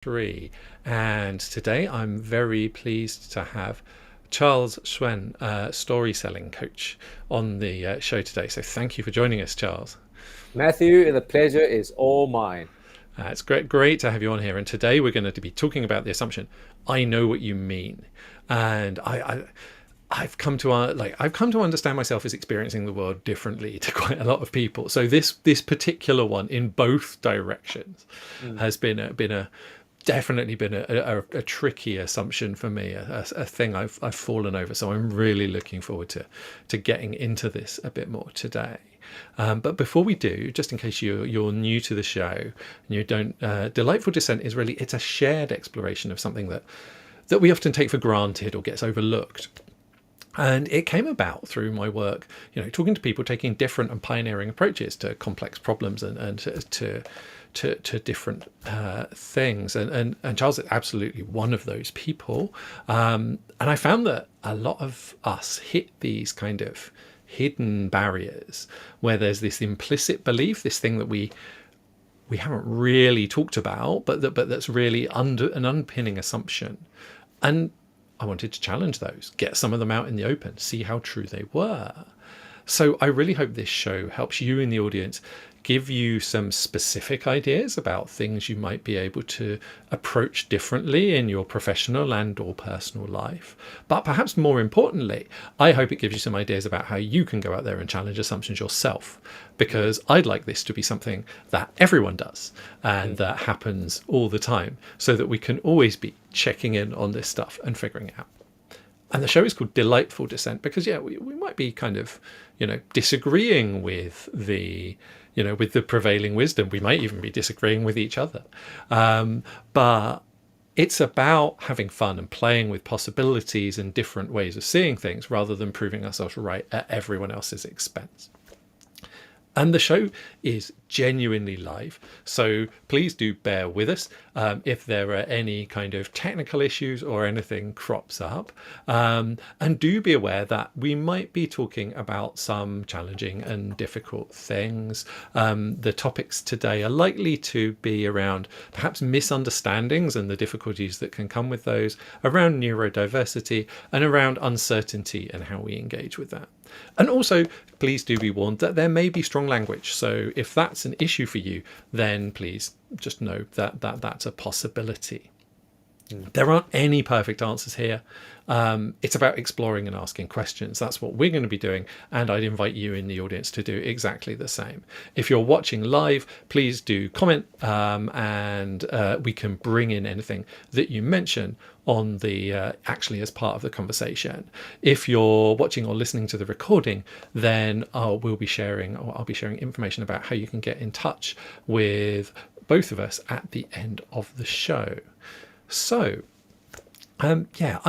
Three. And today I'm very pleased to have Charles Hsuan, story selling coach, on the show today. So thank you for joining us, Charles. Matthew, the pleasure is all mine. It's great to have you on here. And today we're going to be talking about the assumption, I know what you mean. And I've come to understand myself as experiencing the world differently to quite a lot of people. So this particular one in both directions Mm. has definitely been a tricky assumption for me, a thing I've fallen over. So I'm really looking forward to getting into this a bit more today. But before we do, just in case you're new to the show and you don't, Delightful Dissent is really, it's a shared exploration of something that we often take for granted or gets overlooked. And it came about through my work, talking to people taking different and pioneering approaches to complex problems and to different things. And Charles is absolutely one of those people. And I found that a lot of us hit these kind of hidden barriers where there's this implicit belief, this thing that we haven't really talked about, but that's really under an underpinning assumption. And I wanted to challenge those, get some of them out in the open, see how true they were. So I really hope this show helps you in the audience, give you some specific ideas about things you might be able to approach differently in your professional and or personal life. But perhaps more importantly, I hope it gives you some ideas about how you can go out there and challenge assumptions yourself, because I'd like this to be something that everyone does and that happens all the time, so that we can always be checking in on this stuff and figuring it out. And the show is called Delightful Dissent because, we might be kind of, disagreeing with with the prevailing wisdom. We might even be disagreeing with each other. But it's about having fun and playing with possibilities and different ways of seeing things rather than proving ourselves right at everyone else's expense. And the show is genuinely live, so please do bear with us if there are any kind of technical issues or anything crops up. And do be aware that we might be talking about some challenging and difficult things. The topics today are likely to be around perhaps misunderstandings and the difficulties that can come with those, around neurodiversity, and around uncertainty and how we engage with that. And also, please do be warned that there may be strong language. So if that's an issue for you, then please just know that that's a possibility. There aren't any perfect answers here. It's about exploring and asking questions. That's what we're going to be doing. And I'd invite you in the audience to do exactly the same. If you're watching live, please do comment and we can bring in anything that you mention on the actually as part of the conversation. If you're watching or listening to the recording, then I'll be sharing information about how you can get in touch with both of us at the end of the show. So, I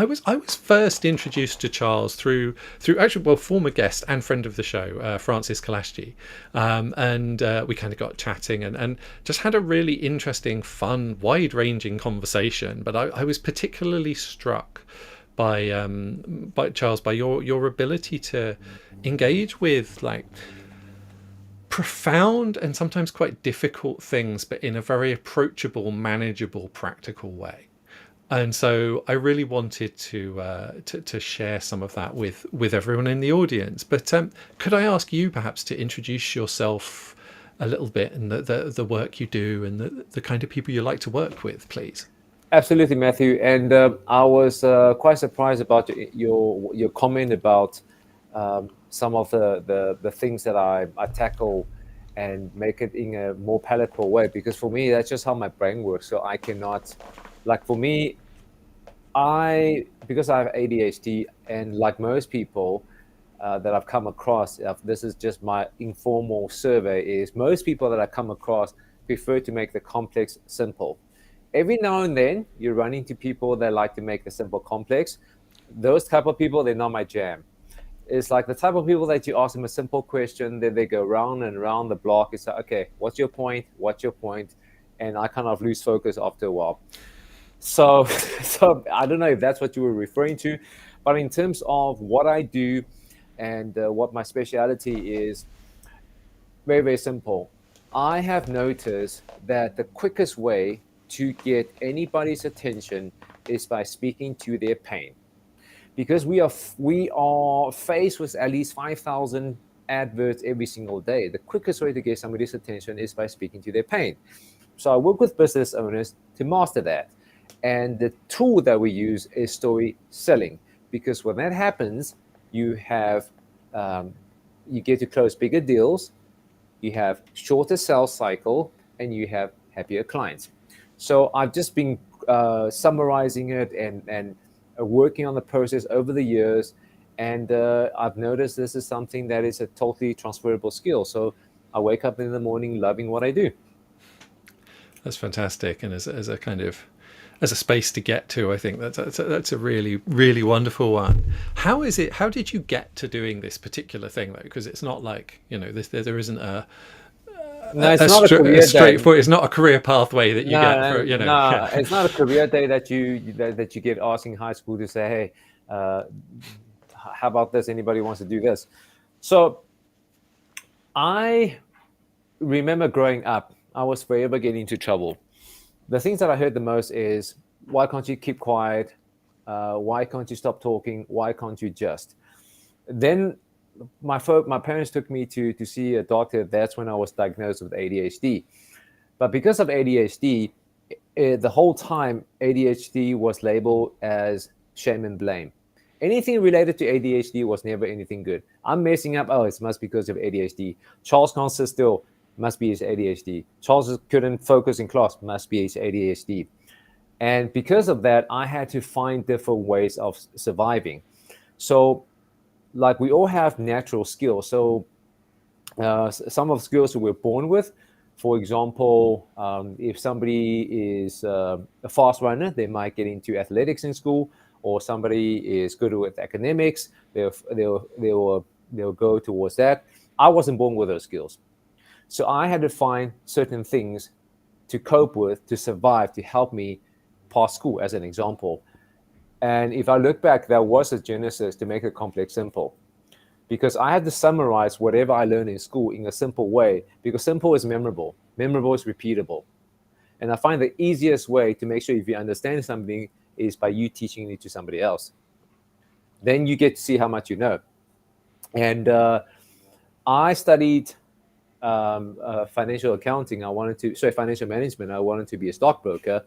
was first introduced to Charles through actually, former guest and friend of the show, Francis Kalashji, and we kind of got chatting and just had a really interesting, fun, wide-ranging conversation. But I was particularly struck by Charles, by your ability to engage with profound and sometimes quite difficult things, but in a very approachable, manageable, practical way. And so I really wanted to share some of that with everyone in the audience. But could I ask you perhaps to introduce yourself a little bit and the work you do and the kind of people you like to work with, please? Absolutely, Matthew. And I was quite surprised about your comment about some of the things that I tackle and make it in a more palatable way. Because for me, that's just how my brain works. So I cannot, for me, because I have ADHD, and like most people that I've come across, this is just my informal survey, is most people that I come across prefer to make the complex simple. Every now and then you run into people that like to make the simple complex. Those type of people, they're not my jam. It's like the type of people that you ask them a simple question, then they go round and round the block. It's like, okay, what's your point? What's your point? And I kind of lose focus after a while. So, so I don't know if that's what you were referring to, but in terms of what I do and what my speciality is, very, very simple. I have noticed that the quickest way to get anybody's attention is by speaking to their pain. Because we are faced with at least 5,000 adverts every single day. The quickest way to get somebody's attention is by speaking to their pain. So I work with business owners to master that. And the tool that we use is story selling, because when that happens, you have you get to close bigger deals, you have shorter sales cycle, and you have happier clients. So I've just been summarizing it and working on the process over the years, and I've noticed this is something that is a totally transferable skill. So I wake up in the morning loving what I do. That's fantastic, and as a kind of as a space to get to, I think that's a really, really wonderful one. How is it? How did you get to doing this particular thing though? Because it's not like, you know, there isn't No, it's not a career straightforward. It's not a career pathway that you get. For, you know, no, it's not a career day that you get asked in high school to say, hey, how about this? Anybody wants to do this? So I remember growing up, I was forever getting into trouble. The things that I heard the most is, why can't you keep quiet? Why can't you stop talking? Why can't you just? Then my parents took me to see a doctor. That's when I was diagnosed with ADHD. But because of ADHD, the whole time ADHD was labeled as shame and blame. Anything related to ADHD was never anything good. I'm messing up. Oh, it must be because of ADHD. Charles can't sit still. Must be his ADHD. Charles couldn't focus in class. Must be his ADHD. And because of that, I had to find different ways of surviving. So, like, we all have natural skills. So some of the skills that we're born with, for example, if somebody is a fast runner, they might get into athletics in school, or somebody is good with academics, they'll go towards that. I wasn't born with those skills. So I had to find certain things to cope with, to survive, to help me pass school, as an example. And if I look back, there was a genesis to make it complex simple. Because I had to summarize whatever I learned in school in a simple way, because simple is memorable. Memorable is repeatable. And I find the easiest way to make sure if you understand something is by you teaching it to somebody else. Then you get to see how much you know. And I studied financial accounting. Financial management. I wanted to be a stockbroker,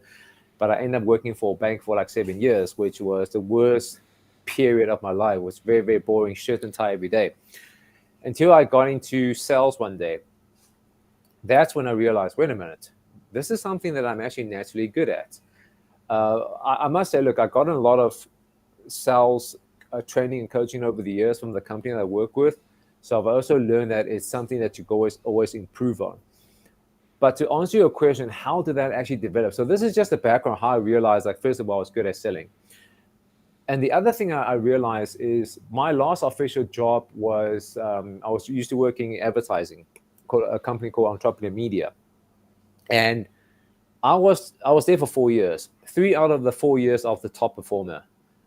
but I ended up working for a bank for like 7 years, which was the worst period of my life. It was very, very boring, shirt and tie every day. Until I got into sales one day. That's when I realized, wait a minute, this is something that I'm actually naturally good at. I must say, look, I got a lot of sales training and coaching over the years from the company that I work with. So I've also learned that it's something that you can always improve on. But to answer your question, how did that actually develop? So this is just the background, how I realized, like, first of all, I was good at selling. And the other thing I realized is my last official job was, I was used to working in advertising, a company called Entrepreneur Media. And I was there for 4 years. 3 out of the 4 years of the top performer.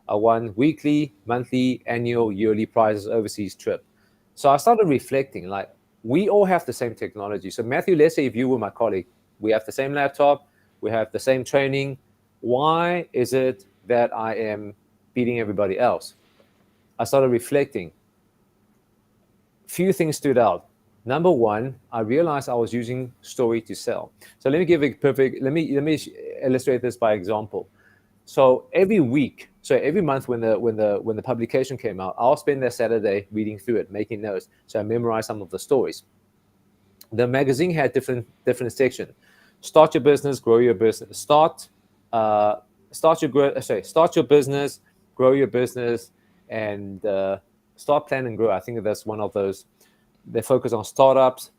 I won weekly, monthly, annual, yearly prizes, overseas trip. So I started reflecting, like, we all have the same technology. So Matthew, let's say if you were my colleague, we have the same laptop, we have the same training. Why is it that I am beating everybody else? I started reflecting. Few things stood out. Number one, I realized I was using story to sell. So let me illustrate this by example. So every month when the publication came out, I'll spend that Saturday reading through it, making notes. So I memorized some of the stories. The magazine had different sections. Start your business, grow your business. Start your business, grow your business, and start, plan, and grow. I think that's one of those. They focus on startups,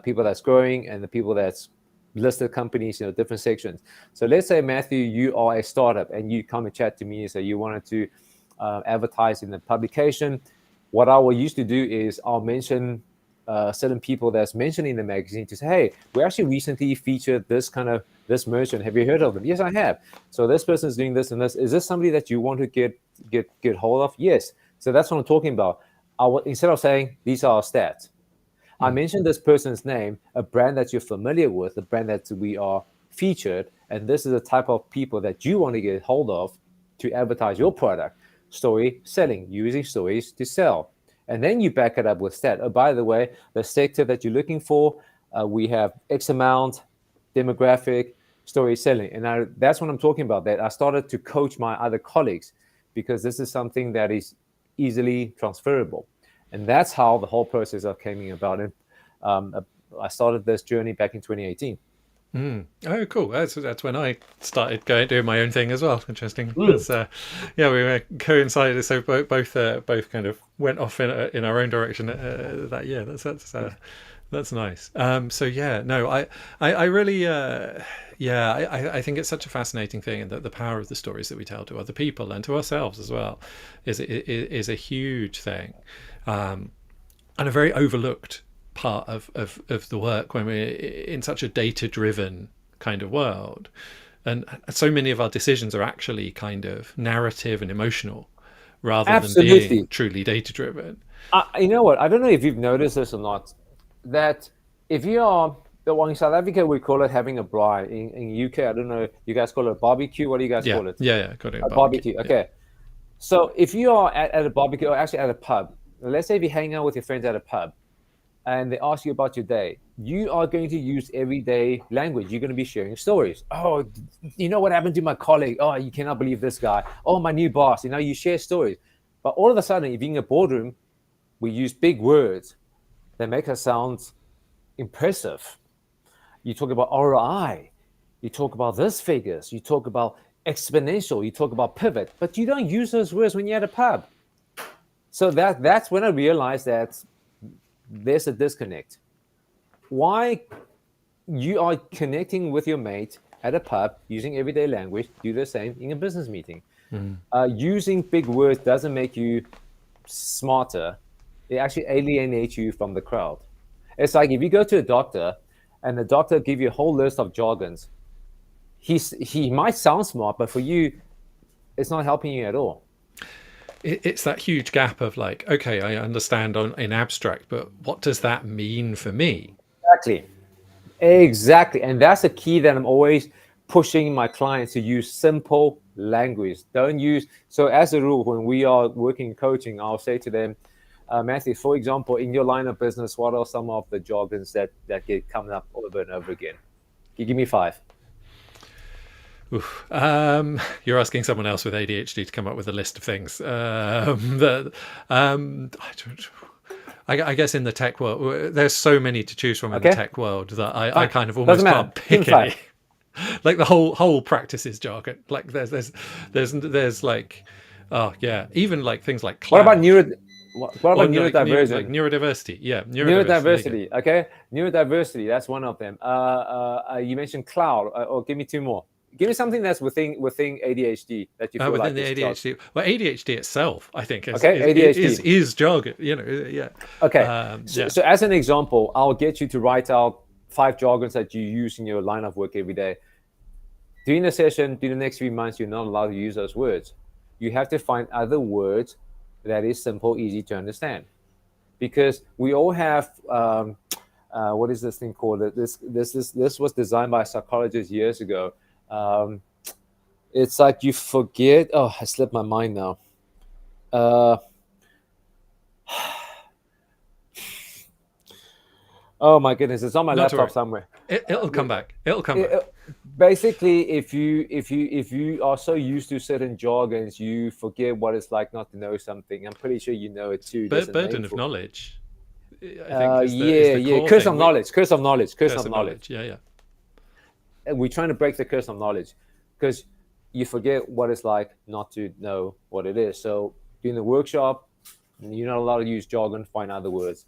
people that's growing, and the people that's listed companies, different sections. So let's say, Matthew, you are a startup and you come and chat to me and say you wanted to advertise in the publication. What I will used to do is I'll mention certain people that's mentioned in the magazine to say, hey, we actually recently featured this merchant. Have you heard of them? Yes, I have. So this person is doing this and this. Is this somebody that you want to get hold of? Yes. So that's what I'm talking about. Instead of saying these are our stats, I mentioned this person's name, a brand that you're familiar with, a brand that we are featured, And this is the type of people that you want to get hold of to advertise your product. Story selling, using stories to sell. And then you back it up with stat. Oh, by the way, the sector that you're looking for, we have X amount, demographic, story selling. And that's what I'm talking about. That I started to coach my other colleagues, because this is something that is easily transferable. And that's how the whole process of coming about. And I started this journey back in 2018. Oh, cool. That's when I started doing my own thing as well. Interesting. That's, yeah, we were coincided. So both kind of went off in our own direction that year. That's nice. So yeah, no, I really, yeah, I think it's such a fascinating thing, and that the power of the stories that we tell to other people and to ourselves as well is a huge thing, and a very overlooked part of the work when we're in such a data-driven kind of world, and so many of our decisions are actually kind of narrative and emotional rather than being truly data-driven. You know what? I don't know if you've noticed this or not, that if you are, well, in South Africa we call it having a braai. In UK, I don't know, you guys call it a barbecue. What do you guys call it? Yeah, got it. A barbecue. Okay. Yeah. So if you are at a barbecue, or actually at a pub, let's say if you hang out with your friends at a pub, and they ask you about your day, you are going to use everyday language. You're going to be sharing stories. Oh, you know what happened to my colleague? Oh, you cannot believe this guy. Oh, my new boss. You know, you share stories. But all of a sudden, if you're in a boardroom, we use big words that make us sound impressive. You talk about ROI. You talk about this figures. You talk about exponential. You talk about pivot. But you don't use those words when you're at a pub. So that's when I realized that there's a disconnect. Why you are connecting with your mate at a pub using everyday language, do the same in a business meeting. Using big words doesn't make you smarter. It actually alienates you from the crowd. It's like if you go to a doctor and the doctor give you a whole list of jargons, he might sound smart, but for you, it's not helping you at all. It's that huge gap of like, okay, I understand in abstract, but what does that mean for me? Exactly. And that's the key that I'm always pushing my clients to use simple language. Don't use, so as a rule, when we are working coaching, I'll say to them, Matthew, for example, in your line of business, what are some of the jargons that get coming up over and over again? Give me 5. You're asking someone else with ADHD to come up with a list of things. I guess in the tech world, there's so many to choose from in the tech world that I kind of almost can't pick any. Like the whole practices jargon. Like there's like, oh yeah, even like things like cloud. What about neurodiversity? Like neurodiversity, yeah. Neurodiversity, okay. Neurodiversity, that's one of them. You mentioned cloud, or give me 2 more. Give me something that's within ADHD that you feel within like the ADHD. Well, ADHD itself, I think, is jargon. You know, yeah. Okay. So as an example, I'll get you to write out 5 jargons that you use in your line of work every day. During the session, during the next few months, you're not allowed to use those words. You have to find other words that is simple, easy to understand, because we all have. What is this thing called? This was designed by a psychologist years ago. It's like you forget. Oh, I slipped my mind now. Oh my goodness, it's on my laptop somewhere. It'll come back. It'll come back. Basically, if you are so used to certain jargons, you forget what it's like not to know something. I'm pretty sure you know it too. Burden of knowledge. I think curse of knowledge. Yeah. And we're trying to break the curse of knowledge, because you forget what it's like not to know what it is. So during the workshop, you're not allowed to use jargon, find other words.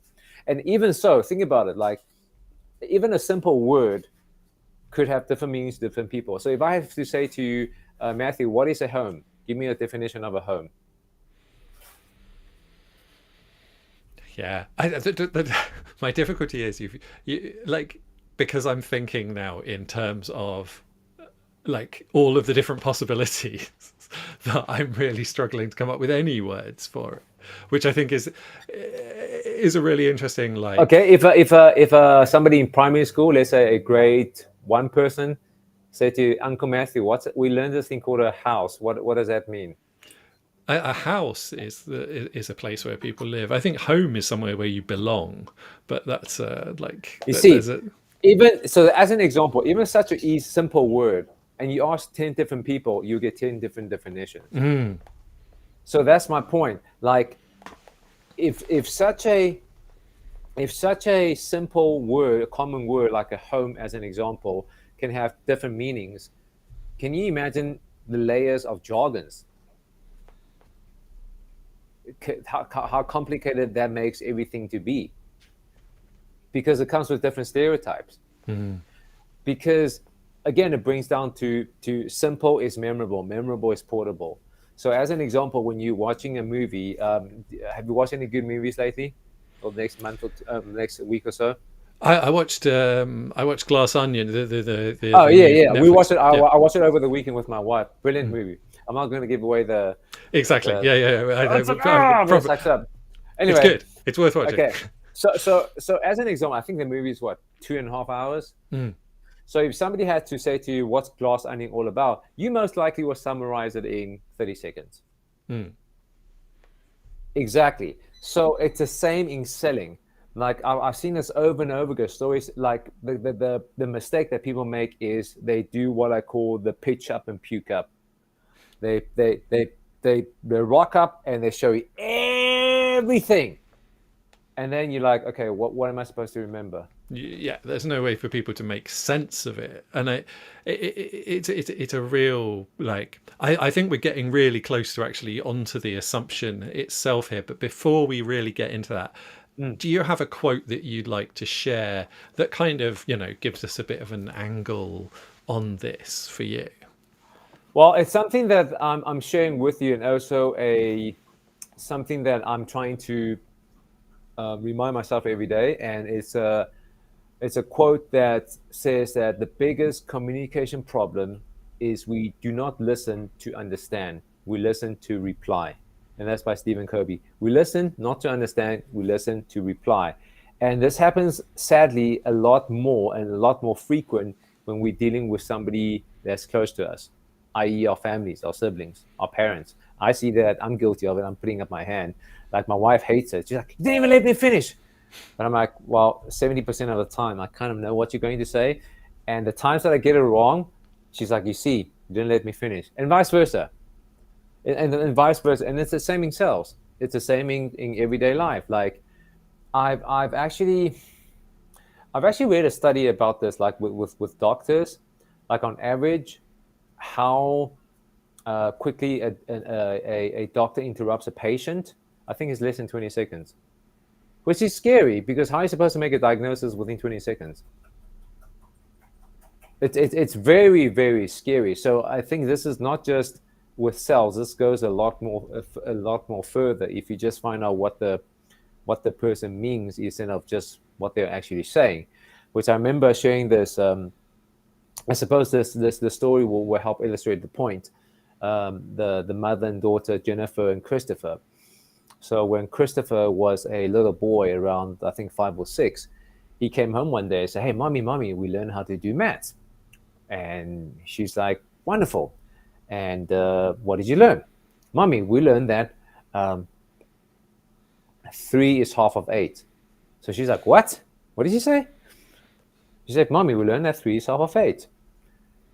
And even so, think about it, like even a simple word could have different meanings to different people. So if I have to say to you, Matthew, what is a home? Give me a definition of a home. Yeah. My difficulty is you like, because I'm thinking now in terms of like all of the different possibilities, that I'm really struggling to come up with any words for it, which I think is a really interesting, like. Okay, if somebody in primary school, let's say a grade 1 person, say to Uncle Matthew, we learned this thing called a house. What does that mean? A house is a place where people live. I think home is somewhere where you belong, but that's You see, there's a even so, as an example, even such a simple word, and you ask 10 different people, you get 10 different definitions. So that's my point. Like, if such a simple word, a common word like a home, as an example, can have different meanings, can you imagine the layers of jargons? How complicated that makes everything to be, because it comes with different stereotypes. Because again, it brings down to simple is memorable is portable. So as an example, when you're watching a movie, have you watched any good movies lately, or next month, or next week or so? I watched Glass Onion, Oh the yeah, new yeah. We watched Netflix. it. Yeah, I watched it over the weekend with my wife. Brilliant movie. I'm not going to give away the exactly. the. Yeah. It's like, but it sucks up. It's Anyway, good. It's worth watching. okay. So as an example, I think the movie is what, 2.5 hours. So if somebody had to say to you, "What's Glass Onion all about?" you most likely will summarize it in 30 seconds. Exactly. So it's the same in selling. Like I've seen this over and over again. Stories like the mistake that people make is they do what I call the pitch up and puke up. They rock up and they show you everything, and then you're like, okay, what am I supposed to remember? Yeah, there's no way for people to make sense of it, and it's a real, like, I think we're getting really close to actually onto the assumption itself here. But before we really get into that, do you have a quote that you'd like to share that kind of, gives us a bit of an angle on this for you? Well, it's something that I'm sharing with you, and also something that I'm trying to remind myself every day. And it's a quote that says that the biggest communication problem is we do not listen to understand, we listen to reply. And that's by Stephen Covey. We listen not to understand, we listen to reply. And this happens, sadly, a lot more and a lot more frequent when we're dealing with somebody that's close to us, i.e. our families, our siblings, our parents. I see that. I'm guilty of it. I'm putting up my hand. Like, my wife hates it. She's like, "You didn't even let me finish." But I'm like, well, 70% of the time, I kind of know what you're going to say. And the times that I get it wrong, she's like, "You see, you didn't let me finish." And vice versa. And vice versa. And it's the same in sales. It's the same in everyday life. Like, I've actually read a study about this, like with doctors, like on average, how quickly a doctor interrupts a patient. I think it's less than 20 seconds, which is scary, because how are you supposed to make a diagnosis within 20 seconds? It's very, very scary. So I think this is not just with sales. This goes a lot more further. If you just find out what the person means instead of just what they're actually saying, which I remember sharing this. I suppose the story will help illustrate the point. The mother and daughter, Jennifer and Christopher. So when Christopher was a little boy, around I think 5 or 6, he came home one day and said, "Hey, mommy, we learned how to do maths." And she's like, "Wonderful. And what did you learn?" "Mommy, we learned that 3 is half of 8. So she's like, "What? What did you say?" She said, "Mommy, we learned that 3 is half of 8.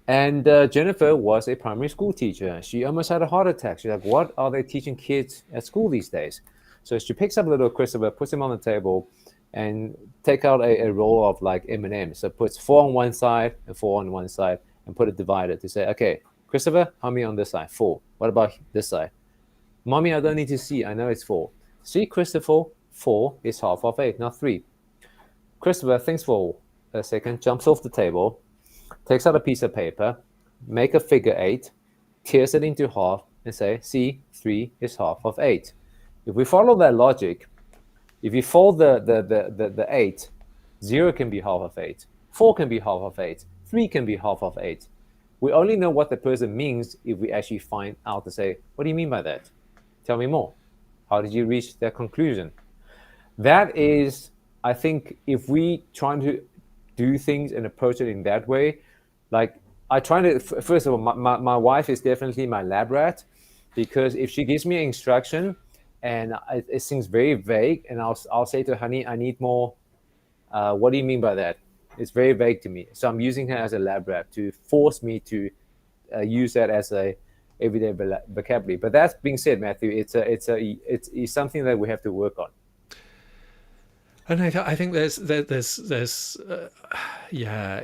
And Jennifer was a primary school teacher. She almost had a heart attack. She's like, "What are they teaching kids at school these days?" So she picks up little Christopher, puts him on the table, and take out a roll of like M&Ms. So puts 4 on one side and 4 on one side, and put it divided to say, "Okay, Christopher, how many on this side?" 4. "What about this side?" "Mommy, I don't need to see. I know it's 4. "See, Christopher, 4 is half of 8, not 3. Christopher thinks for a second, jumps off the table, takes out a piece of paper, make a figure 8, tears it into half, and say, "See, 3 is half of 8. If we follow that logic, if you fold the 8, 0 can be half of 8, 4 can be half of 8, 3 can be half of 8. We only know what the person means if we actually find out to say, "What do you mean by that? Tell me more. How did you reach that conclusion?" That is, I think, if we try to do things and approach it in that way, like, I try to, first of all, my wife is definitely my lab rat, because if she gives me an instruction and it seems very vague, and I'll say to her, honey, I need more. What do you mean by that? It's very vague to me. So I'm using her as a lab rat to force me to use that as a everyday vocabulary. But that being said, Matthew, it's something that we have to work on. And I think yeah,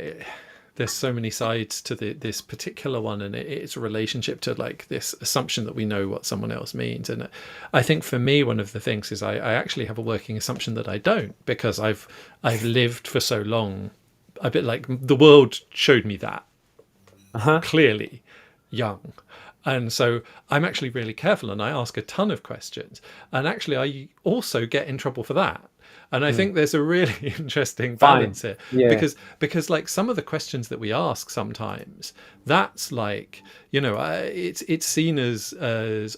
there's so many sides to this particular one, and it's a relationship to like this assumption that we know what someone else means. And I think for me, one of the things is I actually have a working assumption that I don't, because I've lived for so long, a bit like the world showed me that clearly young. And so I'm actually really careful, and I ask a ton of questions. And actually, I also get in trouble for that. And I think there's a really interesting balance here, Yeah. because like some of the questions that we ask sometimes, that's like, it's seen as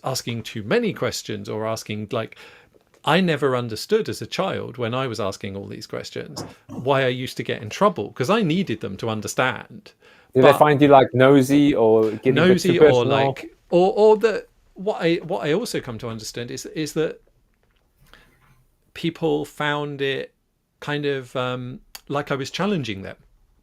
asking too many questions, or asking like, I never understood as a child when I was asking all these questions why I used to get in trouble, because I needed them to understand. Did they find you like nosy or getting a bit too Nosy, or personal? like, or that what I also come to understand is that people found it kind of like I was challenging them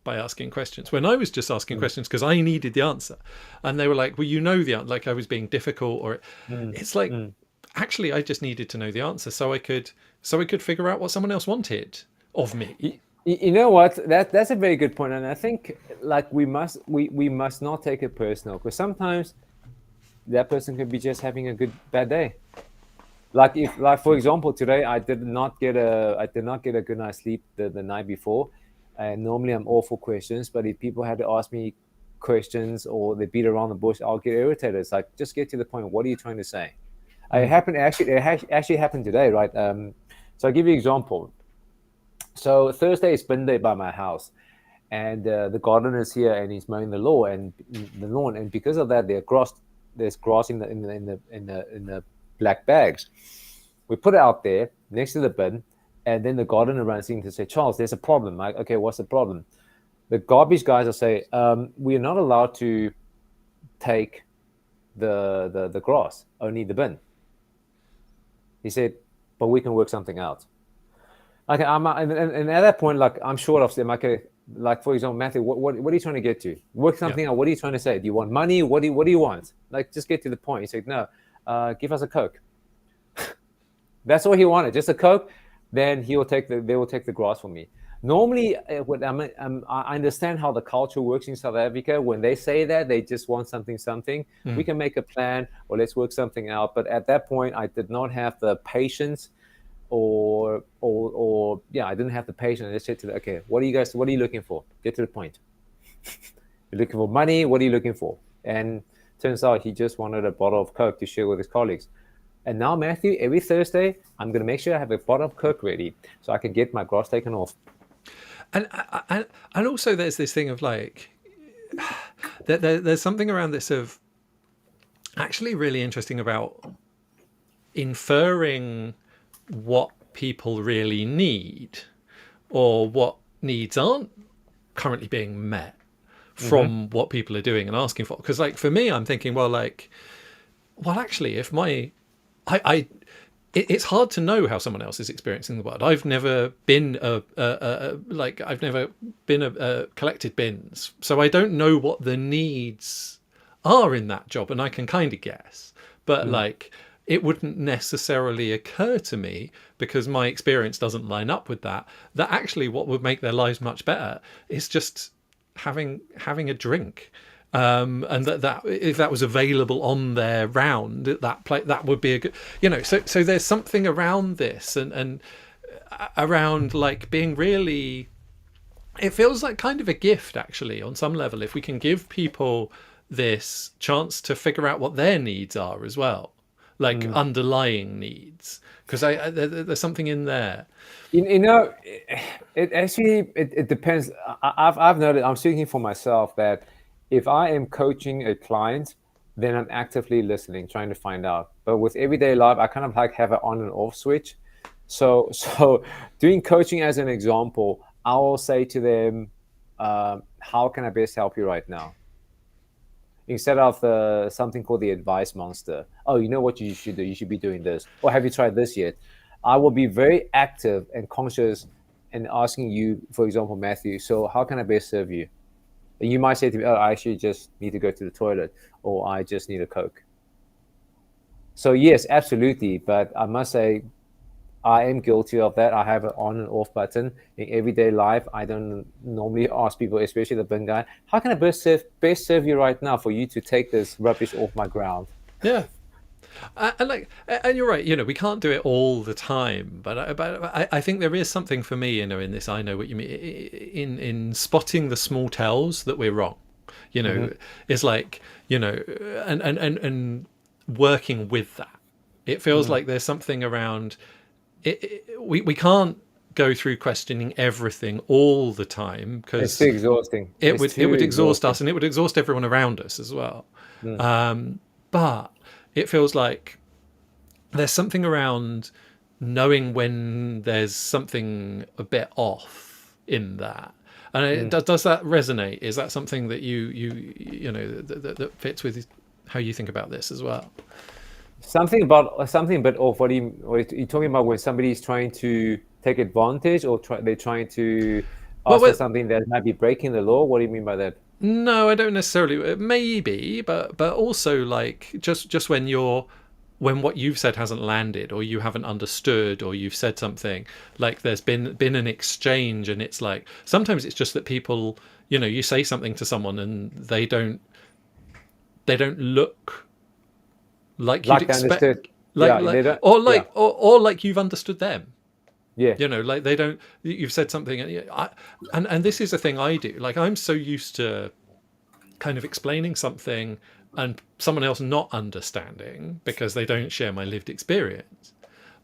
by asking questions, when I was just asking questions because I needed the answer, and they were like, well, the answer, like I was being difficult, or it's like, actually I just needed to know the answer so I could figure out what someone else wanted of me. You know what? That's a very good point, and I think like we must not take it personal, because sometimes that person could be just having a bad day. Like for example, today I did not get a good night's sleep the night before, and normally I'm all for questions, but if people had to ask me questions or they beat around the bush, I'll get irritated. It's like, just get to the point. What are you trying to say? It actually happened today, right? So I'll give you an example. So Thursday is bin day by my house, and the gardener is here and he's mowing the lawn, and because of that, there's grass in the black bags. We put it out there next to the bin, and then the gardener runs in to say, Charles, there's a problem. Like, okay, what's the problem? The garbage guys will say, we are not allowed to take the grass, only the bin. He said, but we can work something out. Okay, and at that point, like, I'm short of them. Okay, like for example, Matthew, what are you trying to get to? Work something out. What are you trying to say? Do you want money? What do you want? Like, just get to the point. He said, no, give us a Coke. That's all he wanted, just a Coke. Then they will take the grass from me. Normally, I understand how the culture works in South Africa. When they say that, they just want something. We can make a plan, or let's work something out. But at that point, I did not have the patience, or I didn't have the patience. I just said to them, okay, what are you looking for? Get to the point. You're looking for money. What are you looking for? And turns out he just wanted a bottle of Coke to share with his colleagues. And now, Matthew, every Thursday, I'm going to make sure I have a bottle of Coke ready so I can get my grass taken off. And also there's this thing of like, there's something around this of actually really interesting about inferring what people really need, or what needs aren't currently being met from what people are doing and asking for. Because like for me, I'm thinking, well, actually, if it's hard to know how someone else is experiencing the world. I've never been collected bins, so I don't know what the needs are in that job, and I can kind of guess, but like it wouldn't necessarily occur to me, because my experience doesn't line up with that actually what would make their lives much better is just having a drink. And that if that was available on their round, that would be a good, so there's something around this, and around like being really, it feels like kind of a gift actually on some level, if we can give people this chance to figure out what their needs are as well, like underlying needs, because there's something in there. It actually depends. I've noted, I'm speaking for myself, that if I am coaching a client, then I'm actively listening, trying to find out. But with everyday life, I kind of like have an on and off switch. So doing coaching as an example, I will say to them, how can I best help you right now? instead of something called the advice monster. Oh, you know what you should do? You should be doing this. Or have you tried this yet? I will be very active and conscious and asking you, for example, Matthew, so how can I best serve you? And you might say to me, oh, I actually just need to go to the toilet, or I just need a Coke. So yes, absolutely. But I must say, I am guilty of that. I have an on and off button in everyday life. I don't normally ask people, especially the bin guy, how can I best serve you right now for you to take this rubbish off my ground? Yeah. And you're right. We can't do it all the time, but I think there is something for me, in this. I know what you mean in spotting the small tells that we're wrong. It's like and working with that. It feels like there's something around it. We can't go through questioning everything all the time, because It's too exhausting. it would exhaust us, and it would exhaust everyone around us as well. But it feels like there's something around knowing when there's something a bit off in that. And does that resonate? Is that something that that fits with how you think about this as well? Something a bit off. What are you talking about when somebody's trying to take advantage, or they're trying to ask for something that might be breaking the law? What do you mean by that? No, I don't necessarily. Maybe, but also like just when what you've said hasn't landed, or you haven't understood, or you've said something like there's been an exchange, and it's like sometimes it's just that people, you say something to someone and they don't look like you'd expect, or like you've understood them. Yeah. Like they don't. You've said something, and this is a thing I do. Like I'm so used to kind of explaining something and someone else not understanding because they don't share my lived experience,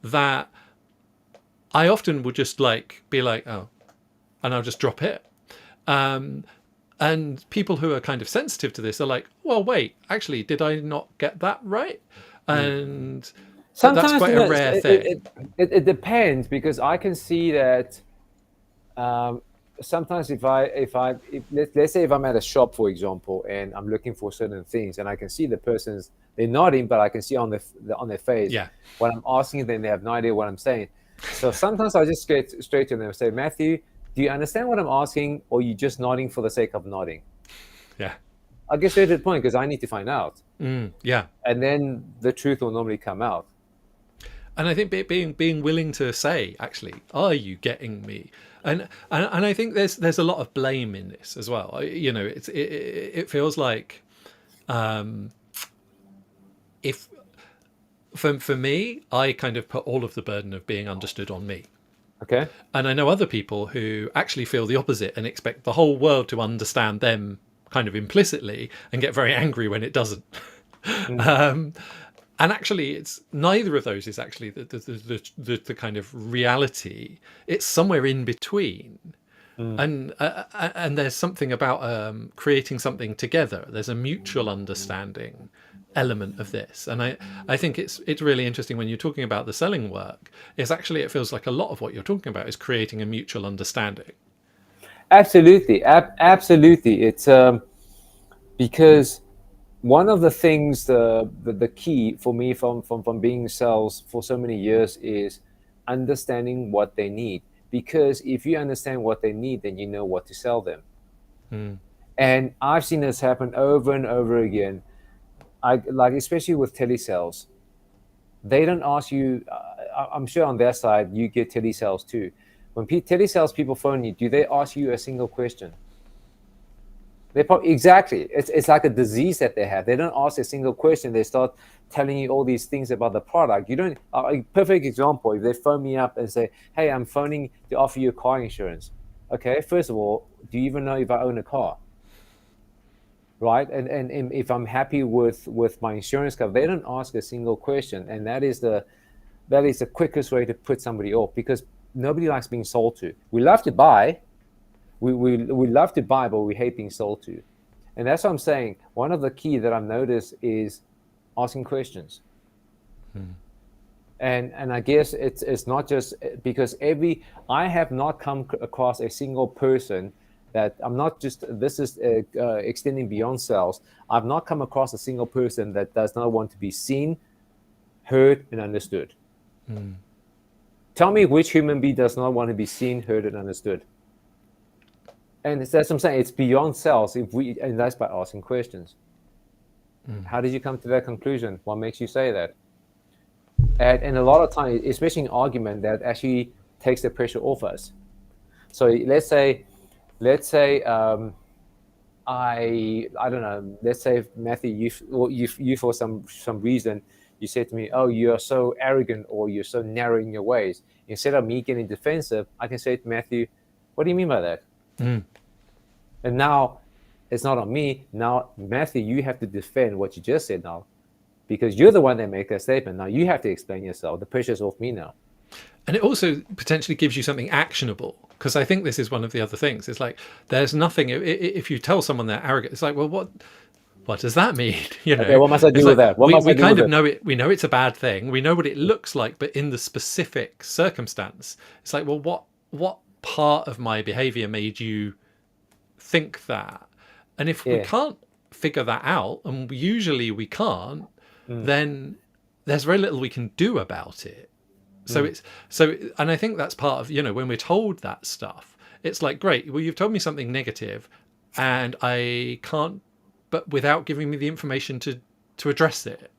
that I often would just be like, oh, and I'll just drop it. And people who are kind of sensitive to this are like, well, wait, actually, did I not get that right? And sometimes that's quite a rare thing. It depends, because I can see that sometimes if let's say if I'm at a shop, for example, and I'm looking for certain things, and I can see the person's, they're nodding, but I can see on their face, when I'm asking them, they have no idea what I'm saying. So sometimes I just get straight to them and say, Matthew, do you understand what I'm asking, or are you just nodding for the sake of nodding? Yeah. I'll get straight to the point, because I need to find out. Yeah. And then the truth will normally come out. And I think being willing to say, actually, are you getting me? And I think there's a lot of blame in this as well. It feels like if for me, I kind of put all of the burden of being understood on me. Okay. And I know other people who actually feel the opposite and expect the whole world to understand them kind of implicitly and get very angry when it doesn't. And actually, it's neither of those is actually the kind of reality. It's somewhere in between. And there's something about creating something together. There's a mutual understanding element of this, and I think it's really interesting when you're talking about the selling work. Is actually, it feels like a lot of what you're talking about is creating a mutual understanding. Absolutely, absolutely. It's because one of the things, the key for me from being in sales for so many years is understanding what they need. Because if you understand what they need, then you know what to sell them. And I've seen this happen over and over again. Especially with telesales, they don't ask you. I'm sure on their side you get telesales too. When telesales people phone you, do they ask you a single question? Exactly. It's like a disease that they have. They don't ask a single question. They start telling you all these things about the product. You don't. A perfect example: if they phone me up and say, "Hey, I'm phoning to offer you car insurance." Okay, first of all, do you even know if I own a car? Right, and if I'm happy with my insurance cover, they don't ask a single question, and that is the quickest way to put somebody off, because nobody likes being sold to. We love to buy. We love to buy, but we hate being sold to. And that's what I'm saying. One of the key that I've noticed is asking questions. And I guess it's not just because I have not come across a single person that I'm not just, this is extending beyond cells. I've not come across a single person that does not want to be seen, heard, and understood. Tell me which human being does not want to be seen, heard, and understood. And that's what I'm saying. It's beyond cells. And that's by asking questions. How did you come to that conclusion? What makes you say that? And a lot of times, especially in argument, that actually takes the pressure off us. So let's say I don't know. Let's say, Matthew, you for some reason, you said to me, "Oh, you are so arrogant, or you're so narrow in your ways." Instead of me getting defensive, I can say to Matthew, "What do you mean by that?" And now it's not on me. Now, Matthew, you have to defend what you just said now, because you're the one that made that statement. Now you have to explain yourself. The pressure's off me now. And it also potentially gives you something actionable, because I think this is one of the other things. It's like, there's nothing, if you tell someone they're arrogant, it's like, well, what does that mean? You know, Okay, what must I do with that? We kind of know it. We know it's a bad thing. We know what it looks like, but in the specific circumstance, it's like, well, what part of my behavior made you think that? And if we can't figure that out, and usually we can't, then there's very little we can do about it. So and I think that's part of, when we're told that stuff, it's like, great, well, you've told me something negative, and I can't, but without giving me the information to address it.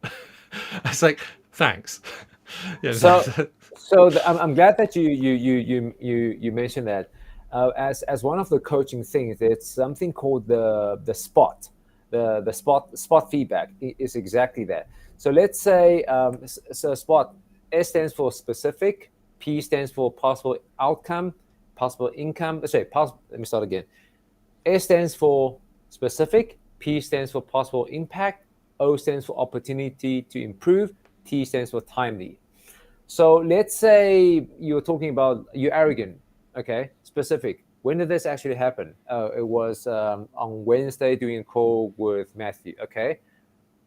It's like, thanks. I'm glad that you mentioned that. As one of the coaching things, it's something called the SPOT. The spot feedback is exactly that. So let's say, SPOT, S stands for specific, P stands for possible outcome, possible income. Let me start again. S stands for specific, P stands for possible impact, O stands for opportunity to improve, T stands for timely. So let's say you're talking about you're arrogant, okay? Specific. When did this actually happen? It was on Wednesday doing a call with Matthew, okay?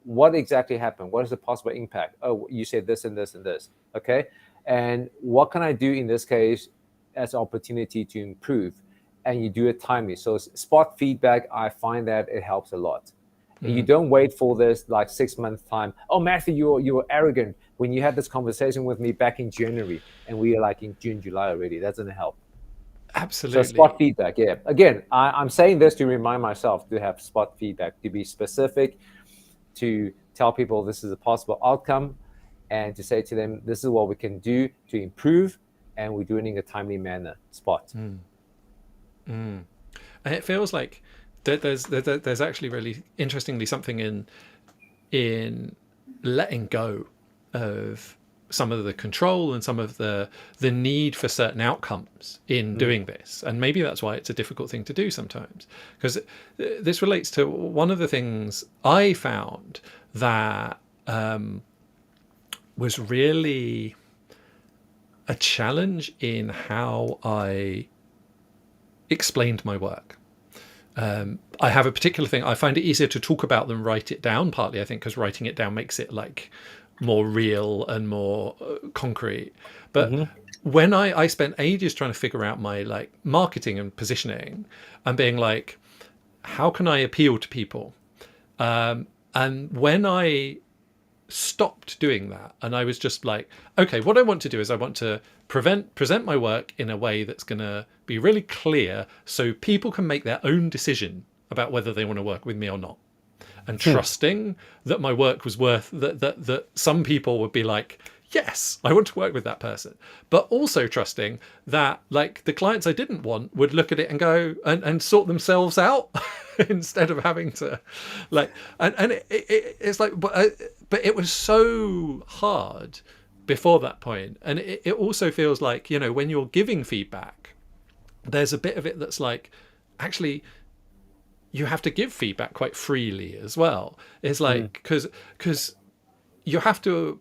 What exactly happened? What is the possible impact? Oh, you said this and this and this, okay? And what can I do in this case as an opportunity to improve? And you do it timely. So spot feedback, I find that it helps a lot. And you don't wait for this like 6 months time. Oh, Matthew, you were arrogant when you had this conversation with me back in January, and we are like in June, July already. That doesn't help. Absolutely. So spot feedback, yeah. Again, I'm saying this to remind myself to have spot feedback, to be specific, to tell people this is a possible outcome, and to say to them, this is what we can do to improve, and we do it in a timely manner. Spot. And it feels like there's actually really interestingly something in letting go of some of the control and some of the need for certain outcomes in doing this. And maybe that's why it's a difficult thing to do sometimes, because this relates to one of the things I found that was really a challenge in how I explained my work. I have a particular thing. I find it easier to talk about than write it down, partly I think because writing it down makes it like more real and more concrete. But when I spent ages trying to figure out my like marketing and positioning and being like, how can I appeal to people? And when I stopped doing that and I was just like, okay, what I want to do is I want to present my work in a way that's going to be really clear so people can make their own decision about whether they want to work with me or not. And trusting that my work was worth that some people would be like, yes, I want to work with that person. But also trusting that like the clients I didn't want would look at it and go and sort themselves out instead of having to like, and it's like, but it was so hard before that point. And it also feels like, when you're giving feedback, there's a bit of it that's like, actually, you have to give feedback quite freely as well. It's like, because you have to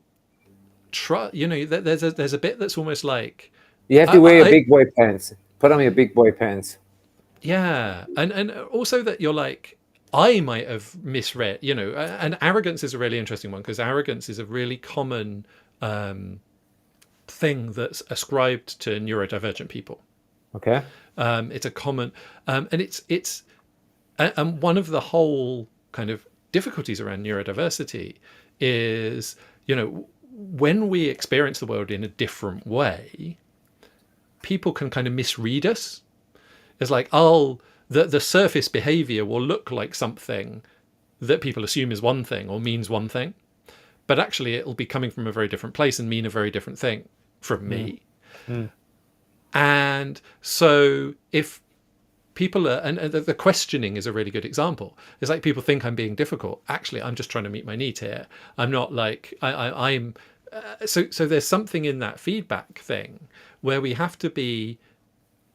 try, there's a bit that's almost like, you have to wear your big boy pants. Put on your big boy pants. Yeah. And also that you're like, I might have misread, and arrogance is a really interesting one, because arrogance is a really common thing that's ascribed to neurodivergent people. Okay. It's a common, and and one of the whole kind of difficulties around neurodiversity is, when we experience the world in a different way, people can kind of misread us. It's like, oh, the surface behavior will look like something that people assume is one thing or means one thing, but actually it'll be coming from a very different place and mean a very different thing from Mm. me. Mm. And so if people are, and the questioning is a really good example. It's like people think I'm being difficult. Actually, I'm just trying to meet my need here. I'm not like I'm. So there's something in that feedback thing where we have to be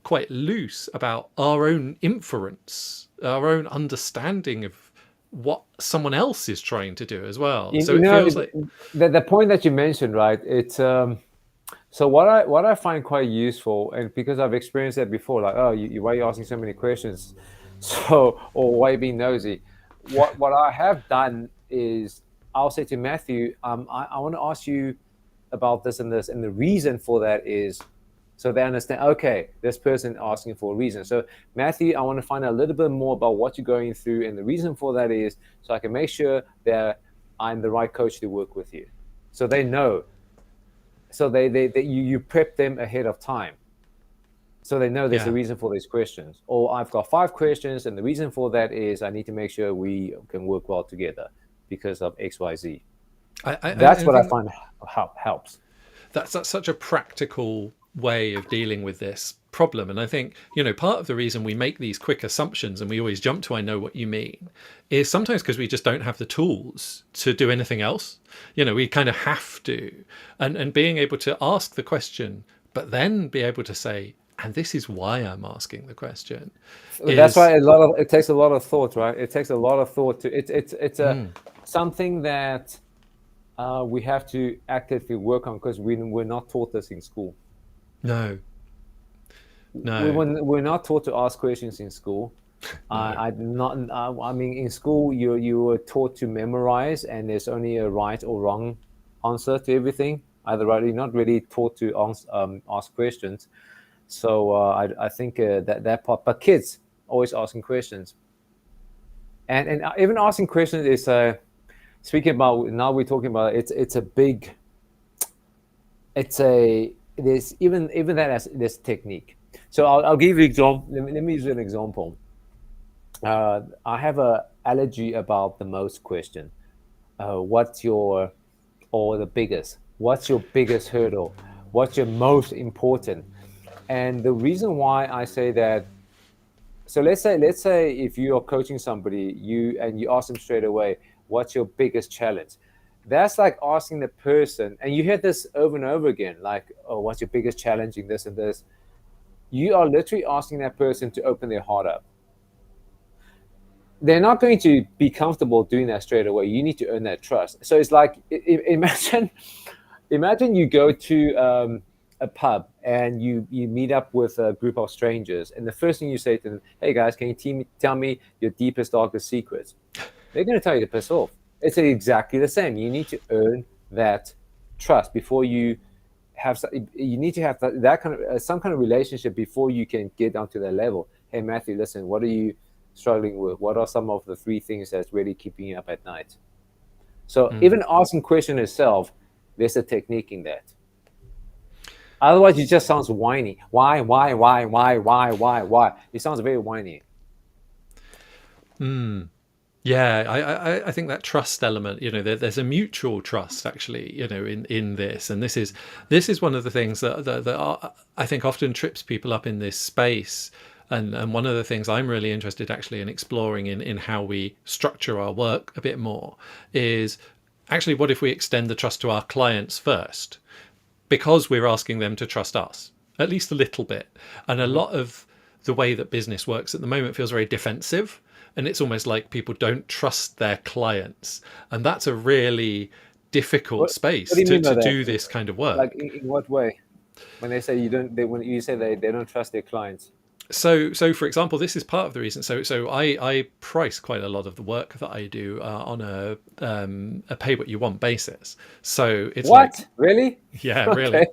quite loose about our own inference, our own understanding of what someone else is trying to do as well. You, So you it know, feels like, the point that you mentioned, right? It's so what I find quite useful, and because I've experienced that before, like, oh, why are you asking so many questions? So, or why are you being nosy? What I have done is I'll say to Matthew, I want to ask you about this and this, and the reason for that is so they understand, okay, this person asking for a reason. So Matthew, I want to find out a little bit more about what you're going through, and the reason for that is so I can make sure that I'm the right coach to work with you. So they know. So you prep them ahead of time. So they know there's a yeah, reason for these questions. Or I've got 5 questions, and the reason for that is I need to make sure we can work well together because of X, Y, Z. That's I what I think find helps. that's such a practical way of dealing with this problem. And I think, part of the reason we make these quick assumptions and we always jump to I know what you mean is sometimes because we just don't have the tools to do anything else. We kind of have to. And being able to ask the question, but then be able to say, and this is why I'm asking the question, That's is why it takes a lot of thought, right? It takes a lot of thought to it's a something that we have to actively work on because we're not taught this in school. no, We no, we're not taught to ask questions in school. no. I not. I mean, in school you were taught to memorize, and there's only a right or wrong answer to everything. Either right, you're not really taught to ask questions. So I think that part. But kids always asking questions, and even asking questions is speaking about now we're talking about it's a big. It's a there's even that as this technique. So I'll give you example. Let me use an example. I have a allergy about the most question. What's your or the biggest? What's your biggest hurdle? What's your most important? And the reason why I say that, so let's say if you are coaching somebody, you ask them straight away, what's your biggest challenge? That's like asking the person, and you hear this over and over again, like, oh, what's your biggest challenge in this and this? You are literally asking that person to open their heart up. They're not going to be comfortable doing that straight away. You need to earn that trust. So it's like, imagine you go to a pub and you meet up with a group of strangers, and the first thing you say to them, hey guys, can you tell me your deepest, darkest secrets? They're going to tell you to piss off. It's exactly the same. You need to earn that trust before you you need to have that kind of some kind of relationship before you can get onto that level. Hey Matthew, listen, what are you struggling with? What are some of the 3 things that's really keeping you up at night? So even asking question itself, there's a technique in that. Otherwise, it just sounds whiny. Why? It sounds very whiny. Yeah, I think that trust element, there's a mutual trust actually, in this, and this is one of the things that I think often trips people up in this space, and one of the things I'm really interested actually in exploring in how we structure our work a bit more is actually what if we extend the trust to our clients first, because we're asking them to trust us at least a little bit, and a lot of the way that business works at the moment feels very defensive. And it's almost like people don't trust their clients. And that's a really difficult What space do you mean by to that? do this kind of Like work. in what way? When they say when you say they don't trust their clients. So for example, this is part of the reason. So I price quite a lot of the work that I do on a pay what you want basis. So it's like, What? Really? yeah, Okay. really.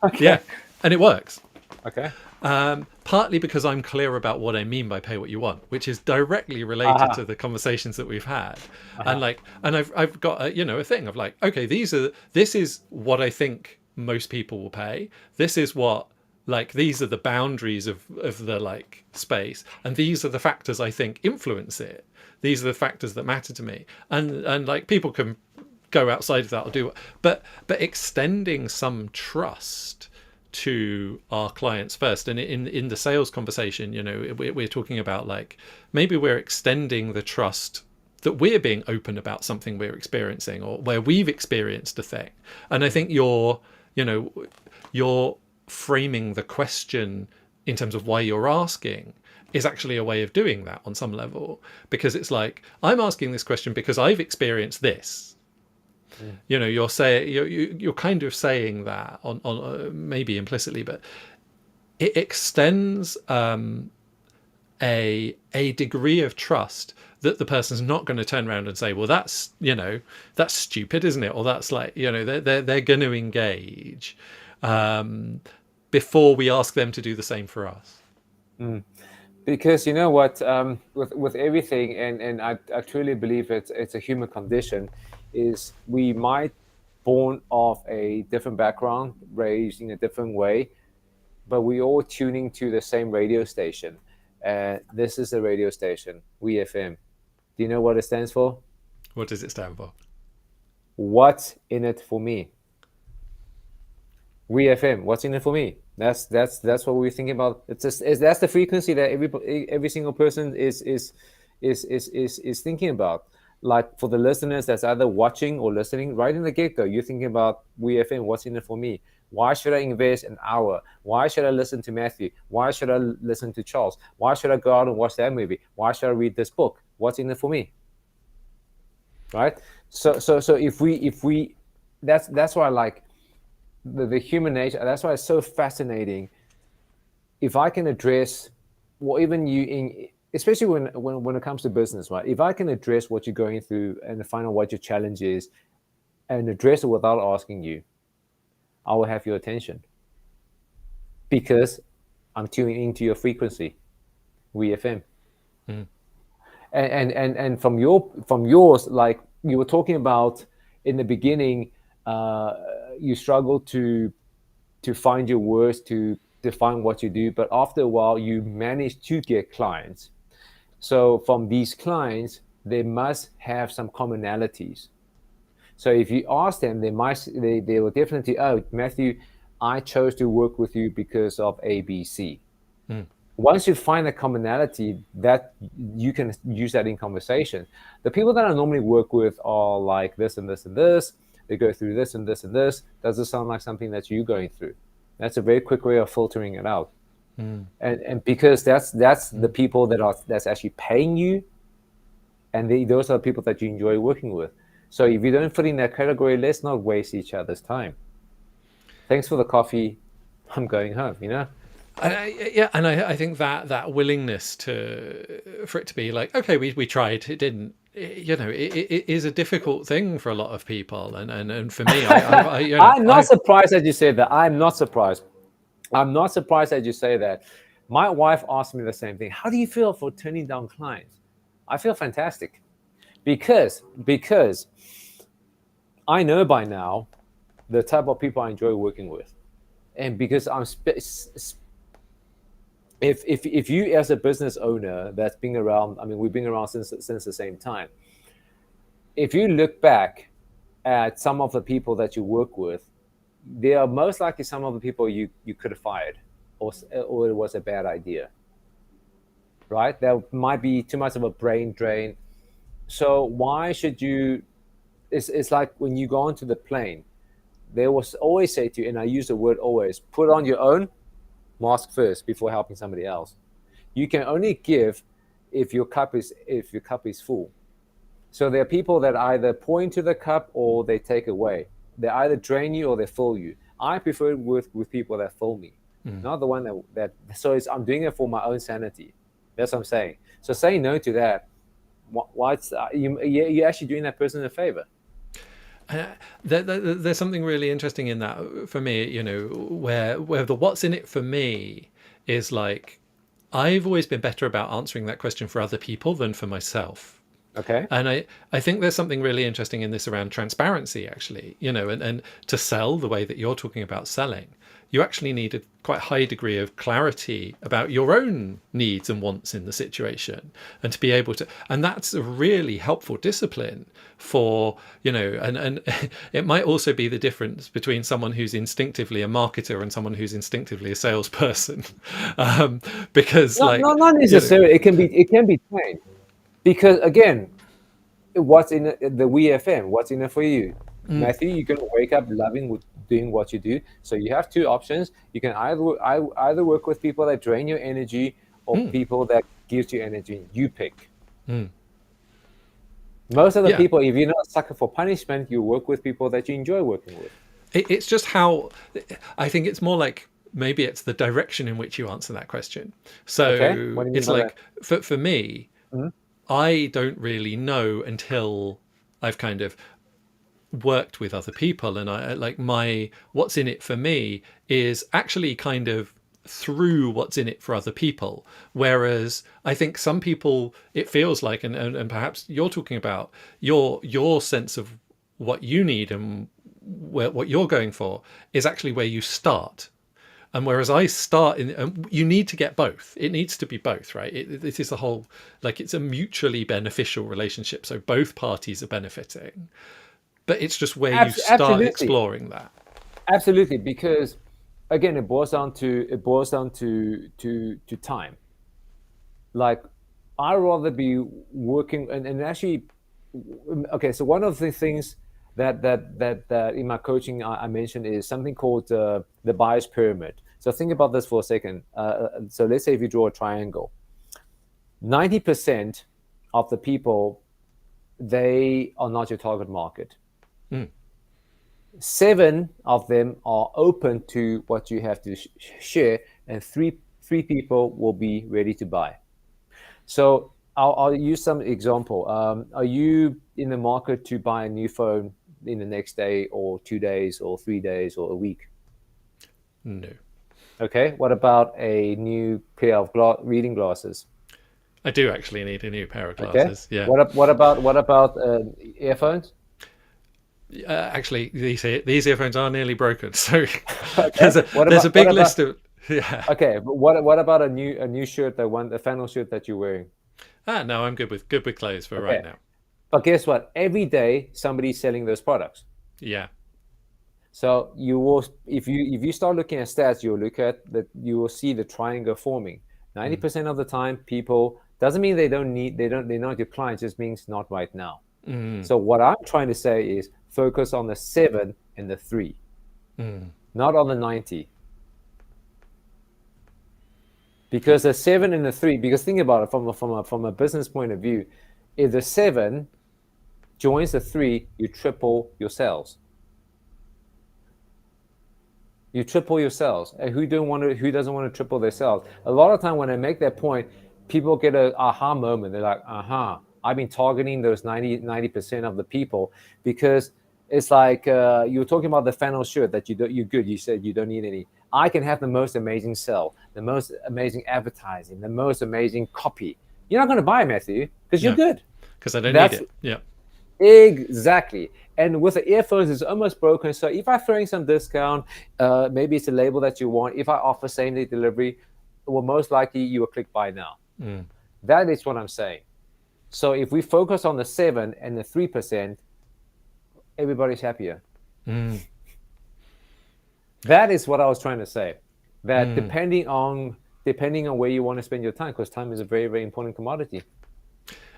Okay. Yeah. And it works. Okay. Partly because I'm clear about what I mean by pay what you want, which is directly related Aha, to the conversations that we've had. And aha. like, and I've got a, a thing of like, okay, this is what I think most people will pay. This is what, like, these are the boundaries of the like space, and these are the factors I think influence it. These are the factors that matter to me. And like, people can go outside of that or do, but extending some trust to our clients first. And in the sales conversation, we're talking about like, maybe we're extending the trust that we're being open about something we're experiencing, or where we've experienced a thing. And I think you're framing the question in terms of why you're asking is actually a way of doing that on some level, because it's like, I'm asking this question because I've experienced this. Mm. You're saying, you're kind of saying that on maybe implicitly, but it extends a degree of trust that the person's not going to turn around and say, well, that's stupid, isn't it? Or that's like, they're going to engage before we ask them to do the same for us. Mm. Because you know what, with everything, and I truly believe it's a human condition, is we might born of a different background, raised in a different way, but we all tuning to the same radio station. This is the radio station, WeFM. Do you know what it stands for? What does it stand for? What's in it for me? WeFM. What's in it for me? That's what we're thinking about. It's just that's the frequency that every single person is thinking about. Like for the listeners that's either watching or listening, right in the get go, you're thinking about WeFM. What's in it for me? Why should I invest an hour? Why should I listen to Matthew? Why should I listen to Charles? Why should I go out and watch that movie? Why should I read this book? What's in it for me? Right. So if we that's why I like the human nature. That's why it's so fascinating. If I can address, well, even you in, especially when it comes to business, right? If I can address what you're going through and find out what your challenge is and address it without asking you, I will have your attention because I'm tuning into your frequency, WeFM. Mm. And from yours, like you were talking about in the beginning, you struggle to find your words to define what you do, but after a while you manage to get clients. So from these clients, they must have some commonalities. So if you ask them, they will definitely, oh, Matthew, I chose to work with you because of ABC. Mm. Once you find a commonality, that you can use that in conversation. The people that I normally work with are like this and this and this. They go through this and this and this. Does it sound like something that you're going through? That's a very quick way of filtering it out. Mm. And because that's the people that's actually paying you, and those are the people that you enjoy working with. So if you don't fit in that category, let's not waste each other's time. Thanks for the coffee. I'm going home. And I think that willingness for it to be like, okay, we tried, it didn't. It is a difficult thing for a lot of people, and for me, I'm not surprised that you say that. I'm not surprised. I'm not surprised that you say that. My wife asked me the same thing. How do you feel for turning down clients? I feel fantastic because I know by now the type of people I enjoy working with, and because if you as a business owner that's been around, I mean, we've been around since the same time. If you look back at some of the people that you work with, they are most likely some of the people you could have fired, or it was a bad idea, right? There might be too much of a brain drain. So why should you? It's like when you go onto the plane, they will always say to you, and I use the word always, put on your own mask first before helping somebody else. You can only give if your cup is full. So there are people that either pour into the cup or they take away. They either drain you or they fill you. I prefer with people that fill me, not the one that so I'm doing it for my own sanity. That's what I'm saying. So say no to that. You're actually doing that person a favor. There's something really interesting in that for me, where the what's in it for me is like, I've always been better about answering that question for other people than for myself. Okay. And I think there's something really interesting in this around transparency, actually, and to sell the way that you're talking about selling, you actually need a quite high degree of clarity about your own needs and wants in the situation, and to be able to, and that's a really helpful discipline for, and it might also be the difference between someone who's instinctively a marketer and someone who's instinctively a salesperson, because Not necessarily. It can be trained. Because again, what's in the WeFM? What's in it for you, Matthew? You're gonna wake up loving doing what you do. So you have two options. You can either work with people that drain your energy or people that gives you energy. You pick. Most of the Yeah. people, if you're not a sucker for punishment, you work with people that you enjoy working with. It's just how, I think it's more like, maybe it's the direction in which you answer that question. So Okay? What do you mean it's by like, for me, I don't really know until I've kind of worked with other people, and I like, what's in it for me is actually kind of through what's in it for other people. Whereas I think some people, it feels like, and perhaps you're talking about your sense of what you need and what you're going for is actually where you start. And whereas I start in, you need to get both. It needs to be both, right? This is a whole, like, it's a mutually beneficial relationship. So both parties are benefiting, but it's just where you start Absolutely. exploring that. Absolutely, because again, it boils down to time. Like, I'd rather be working and actually, okay. So one of the things that in my coaching I mentioned is something called the buyer's pyramid. So think about this for a second. So let's say if you draw a triangle, 90% of the people, they are not your target market. 7 of them are open to what you have to share, and three people will be ready to buy. So I'll use some example. Are you in the market to buy a new phone in the next day or 2 days or 3 days or a week? No. Okay. What about a new pair of reading glasses? I do actually need a new pair of Okay. glasses. Yeah. What about earphones? Actually, these earphones are nearly broken. So Okay. there's a big list of, yeah. Okay, but what about a new shirt, a flannel shirt that you're wearing? No, I'm good with clothes for Okay. right now. But guess what? Every day somebody's selling those products. Yeah. So you will, if you start looking at stats, you will see the triangle forming. 90% of the time, people, doesn't mean they're not your clients, just means not right now. So what I'm trying to say is focus on the 7 and the 3, not on the 90. Because the 7 and the 3, because think about it from a business point of view, if the 7 joins the 3, you triple your sales. You triple your sales. And who doesn't want to triple their sales? A lot of time when I make that point, people get an aha moment. They're like, I've been targeting those 90% of the people, because it's like you were talking about the flannel shirt that you're good. You said you don't need any. I can have the most amazing sell, the most amazing advertising, the most amazing copy. You're not going to buy, Matthew, because you're good. Because I don't need it. Yeah. Exactly. And with the earphones, it's almost broken. So if I throw in some discount, maybe it's a label that you want. If I offer same-day delivery, well, most likely you will click buy now. That is what I'm saying. So if we focus on the 7 and the 3%, everybody's happier. That is what I was trying to say. That depending on where you want to spend your time, because time is a very, very important commodity.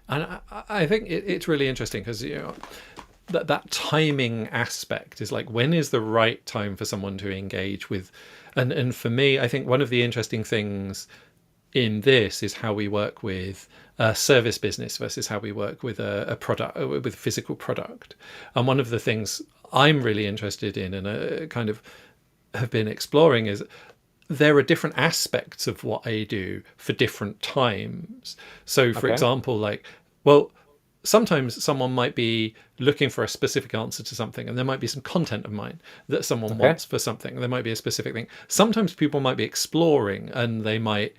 And I think it's really interesting because that timing aspect is like, when is the right time for someone to engage with, and for me, I think one of the interesting things in this is how we work with a service business versus how we work with a product, with a physical product. And one of the things I'm really interested in and kind of have been exploring is there are different aspects of what I do for different times. So for example, like, well, sometimes someone might be looking for a specific answer to something, and there might be some content of mine that someone Okay. wants for something. There might be a specific thing. Sometimes people might be exploring, and they might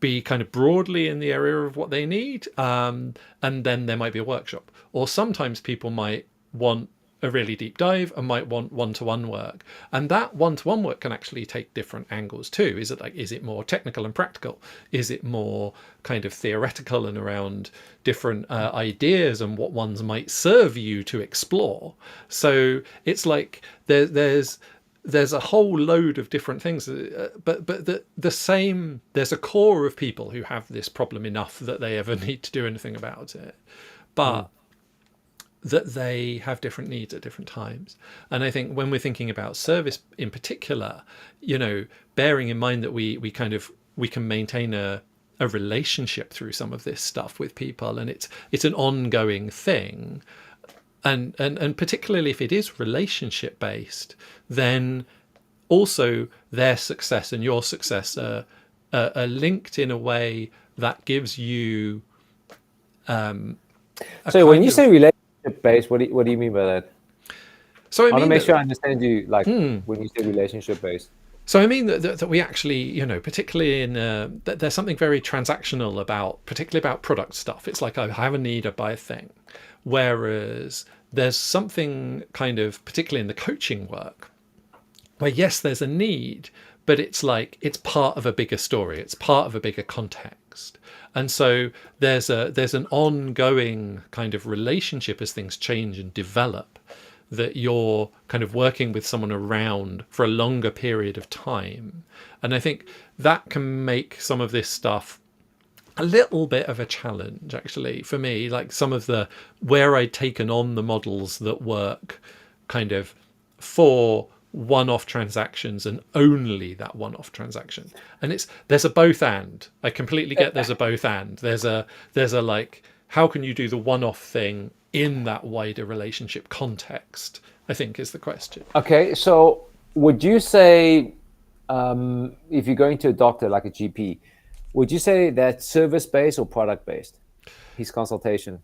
be kind of broadly in the area of what they need, and then there might be a workshop. Or sometimes people might want a really deep dive and might want one-to-one work, and that one-to-one work can actually take different angles too. Is it more technical and practical? Is it more kind of theoretical and around different ideas and what ones might serve you to explore? So it's like there's a whole load of different things, but the same. There's a core of people who have this problem enough that they ever need to do anything about it, but that they have different needs at different times. And I think when we're thinking about service in particular, bearing in mind that we can maintain a relationship through some of this stuff with people, and it's an ongoing thing. And particularly if it is relationship based, then also their success and your success are linked in a way that gives you. So when you say relationship based, what do you mean by that? So I want to mean make sure I understand you. Like when you say relationship based. So I mean that we actually, particularly in there's something very transactional particularly about product stuff. It's like I have a need, I buy a thing. Whereas there's something kind of, particularly in the coaching work, where yes, there's a need, but it's like it's part of a bigger story. It's part of a bigger context. And so there's an ongoing kind of relationship as things change and develop, that you're kind of working with someone around for a longer period of time. And I think that can make some of this stuff a little bit of a challenge, actually, for me. Like some of where I'd taken on the models that work kind of for one-off transactions and only that one-off transaction. And there's a both and. I completely get there's a both and. There's a like, how can you do the one-off thing in that wider relationship context, I think is the question. Okay, so would you say, if you're going to a doctor like a GP, would you say that's service-based or product-based, his consultation?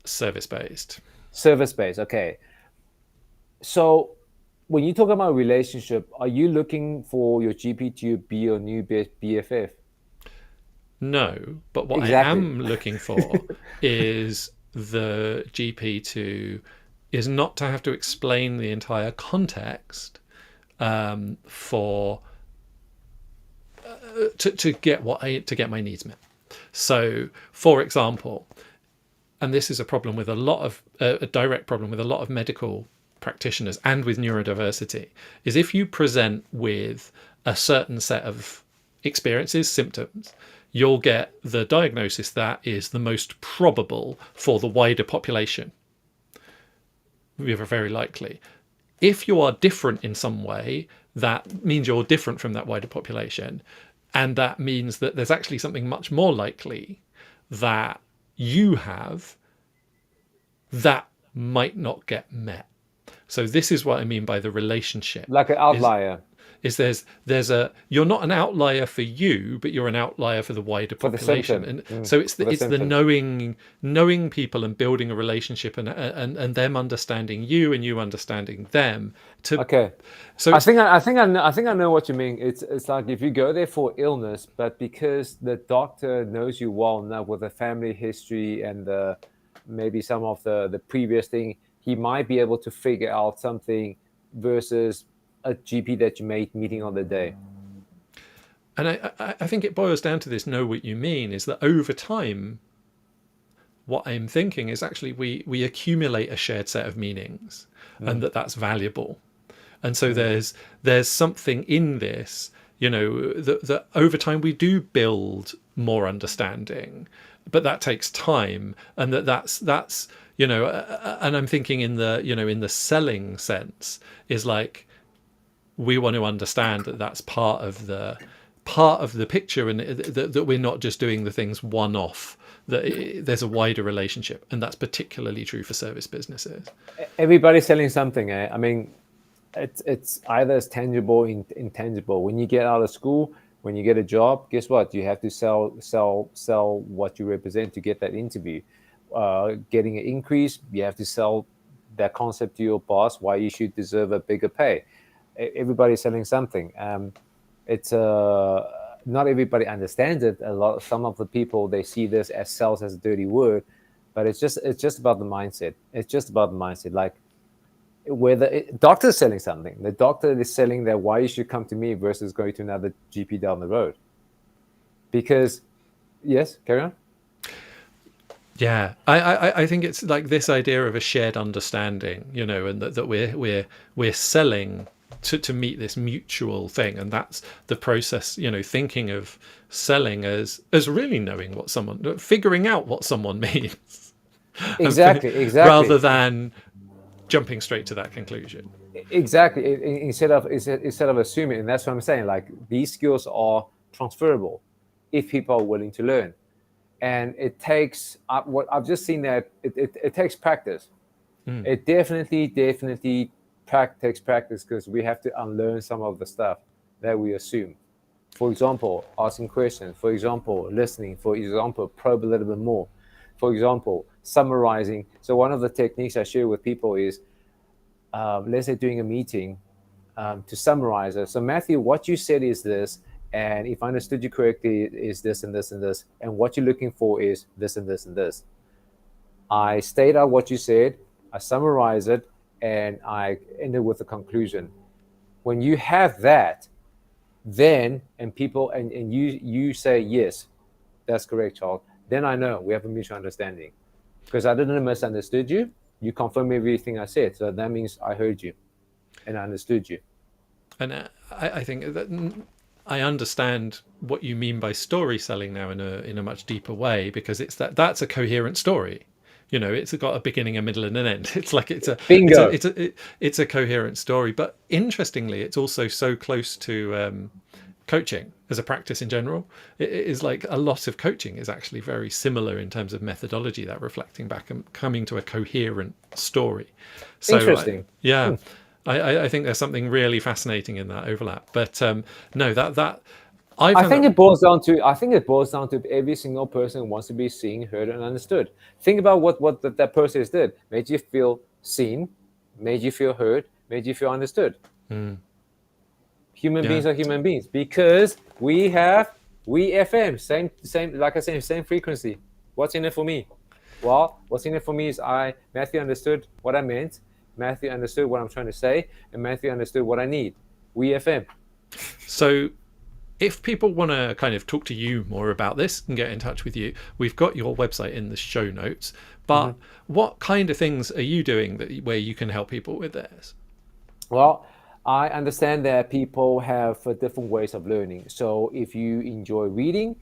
Service-based. Service-based, okay. So when you talk about relationship, are you looking for your GP to be your new BFF? No, but what I am looking for is the GP is not to have to explain the entire context to get my needs met. So, for example, and this is a problem with a direct problem with a lot of medical practitioners and with neurodiversity, is if you present with a certain set of experiences, symptoms, you'll get the diagnosis that is the most probable for the wider population. Very likely. If you are different in some way, that means you're different from that wider population. And that means that there's actually something much more likely that you have that might not get met. So this is what I mean by the relationship. Like an outlier. You're not an outlier for you, but you're an outlier for the wider population. So it's the knowing people and building a relationship and them understanding you and you understanding them. Okay. So I think I know what you mean. It's like if you go there for illness, but because the doctor knows you well enough with a family history and maybe some of the previous thing, he might be able to figure out something versus a GP that you may meeting on the day. And I think it boils down to this: know what you mean. Is that over time, what I'm thinking is actually we accumulate a shared set of meanings, and that's valuable. And so there's something in this, that over time we do build more understanding, but that takes time, and that's and I'm thinking in the selling sense is like, we want to understand that that's part of the picture, and that we're not just doing the things one off, that there's a wider relationship, and that's particularly true for service businesses. Everybody's selling something. I mean, it's either as tangible or intangible. When you get out of school, when you get a job, guess what? You have to sell what you represent to get that interview. getting an increase, you have to sell that concept to your boss why you should deserve a bigger pay. Everybody's selling something. It's not everybody understands it. Some of the people, they see this as sales as a dirty word, but it's just about the mindset. It's just about the mindset. Like whether doctor's selling something, the doctor is selling that why you should come to me versus going to another GP down the road. Because yes, carry on. Yeah, I think it's like this idea of a shared understanding, and that we're selling to meet this mutual thing, and that's the process. Thinking of selling as really knowing what figuring out what someone means, Exactly. rather than jumping straight to that conclusion. Exactly. Instead of assuming, and that's what I'm saying. Like these skills are transferable if people are willing to learn. And it takes what I've just seen that it takes practice. It definitely takes practice because we have to unlearn some of the stuff that we assume. For example, asking questions. For example, listening. For example, probe a little bit more. For example, summarizing. So one of the techniques I share with people is, let's say doing a meeting, to summarize it. So Matthew, what you said is this. And if I understood you correctly, is this and this and this. And what you're looking for is this and this and this. I state out what you said, I summarize it, and I end it with a conclusion. When you have that, then, and you say, yes, that's correct, Charles, then I know we have a mutual understanding. Because I didn't misunderstood you. You confirm everything I said. So that means I heard you and I understood you. And I think that I understand what you mean by story selling now in a much deeper way, because it's that's a coherent story. It's got a beginning, a middle, and an end. It's like it's a bingo. It's a coherent story. But interestingly, it's also so close to coaching as a practice in general. It is like a lot of coaching is actually very similar in terms of methodology, that reflecting back and coming to a coherent story. So interesting. I think there's something really fascinating in that overlap. But no, that I think it boils down to every single person wants to be seen, heard, and understood. Think about what that process did. Made you feel seen, made you feel heard, made you feel understood. Human beings are human beings because we FM, same like I said, same frequency. What's in it for me? Well, what's in it for me is Matthew understood what I meant. Matthew understood what I'm trying to say, and Matthew understood what I need. We FM. So if people want to kind of talk to you more about this and get in touch with you, we've got your website in the show notes. But what kind of things are you doing where you can help people with this? Well, I understand that people have different ways of learning. So if you enjoy reading,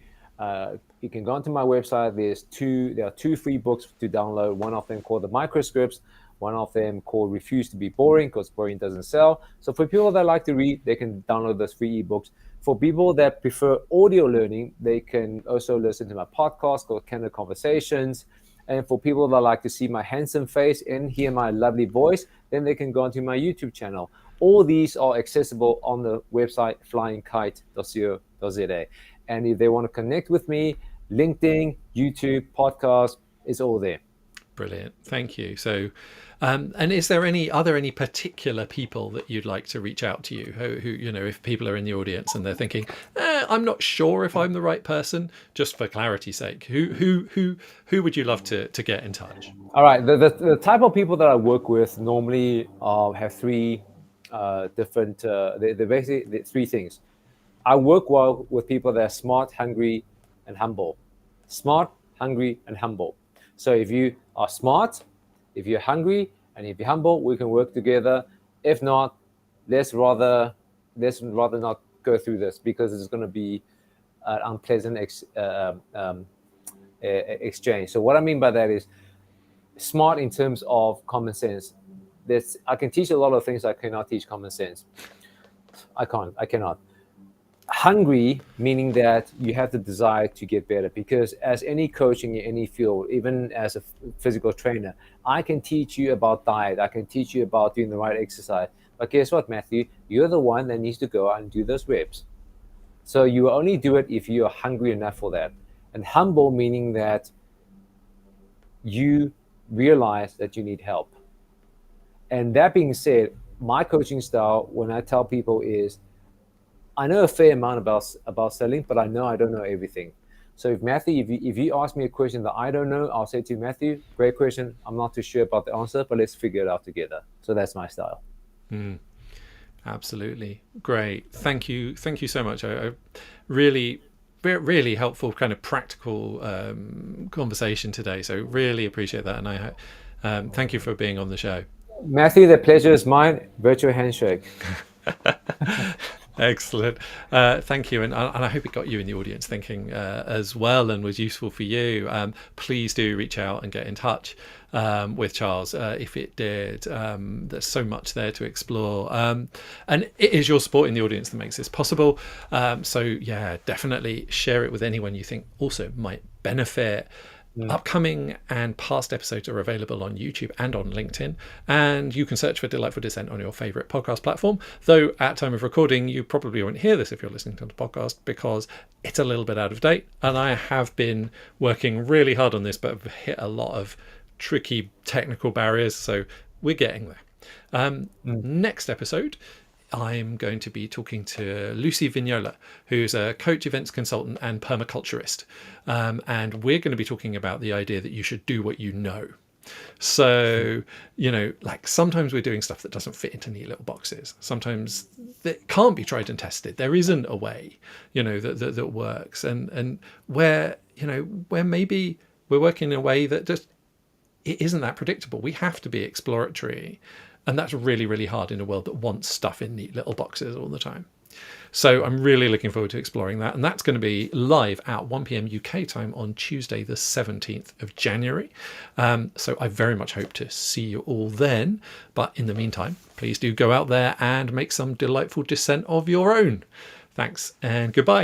you can go onto my website. There are two free books to download. One of them called The Microscripts. One of them called Refuse to be Boring, because boring doesn't sell. So for people that like to read, they can download those free ebooks. For people that prefer audio learning, they can also listen to my podcast called Candid Conversations. And for people that like to see my handsome face and hear my lovely voice, then they can go onto my YouTube channel. All these are accessible on the website flyingkite.co.za. And if they want to connect with me, LinkedIn, YouTube, podcast, it's all there. Brilliant. Thank you. So, and are there any particular people that you'd like to reach out to you who if people are in the audience and they're thinking, I'm not sure if I'm the right person, just for clarity's sake, who would you love to get in touch? All right. The type of people that I work with normally have three different, they're basically three things. I work well with people that are smart, hungry, and humble. Smart, hungry, and humble. So if you are smart, if you're hungry, and if you're humble, we can work together. If not, let's rather not go through this, because it's going to be an unpleasant exchange. So what I mean by that is smart in terms of common sense. I can teach a lot of things I cannot teach common sense. I cannot. Hungry, meaning that you have the desire to get better, because as any coach in any field, even as a physical trainer, I can teach you about diet, I can teach you about doing the right exercise, but guess what, Matthew, you're the one that needs to go out and do those reps. So you only do it if you are hungry enough for that. And humble, meaning that you realize that you need help. And that being said, my coaching style, when I tell people, is I know a fair amount about selling, but I know I don't know everything. So if Matthew, if you ask me a question that I don't know, I'll say to you, Matthew, great question. I'm not too sure about the answer, but let's figure it out together. So that's my style. Absolutely. Great. Thank you. Thank you so much. I really, really helpful kind of practical conversation today. So really appreciate that. And I thank you for being on the show. Matthew, the pleasure is mine. Virtual handshake. Excellent. Thank you. And I hope it got you in the audience thinking as well and was useful for you. Please do reach out and get in touch with Charles if it did. There's so much there to explore. And it is your support in the audience that makes this possible. So yeah, definitely share it with anyone you think also might benefit. Upcoming and past episodes are available on YouTube and on LinkedIn, and you can search for Delightful Dissent on your favourite podcast platform, though at time of recording you probably won't hear this if you're listening to the podcast because it's a little bit out of date, and I have been working really hard on this but have hit a lot of tricky technical barriers, so we're getting there. Next episode I'm going to be talking to Lucy Vignola, who's a coach, events consultant, and permaculturist. And we're going to be talking about the idea that you should do what you know. So, like sometimes we're doing stuff that doesn't fit into neat little boxes. Sometimes that can't be tried and tested. There isn't a way, that works. And where maybe we're working in a way that just it isn't that predictable. We have to be exploratory. And that's really, really hard in a world that wants stuff in neat little boxes all the time. So I'm really looking forward to exploring that. And that's going to be live at 1 p.m. UK time on Tuesday, the 17th of January. So I very much hope to see you all then. But in the meantime, please do go out there and make some delightful dissent of your own. Thanks and goodbye.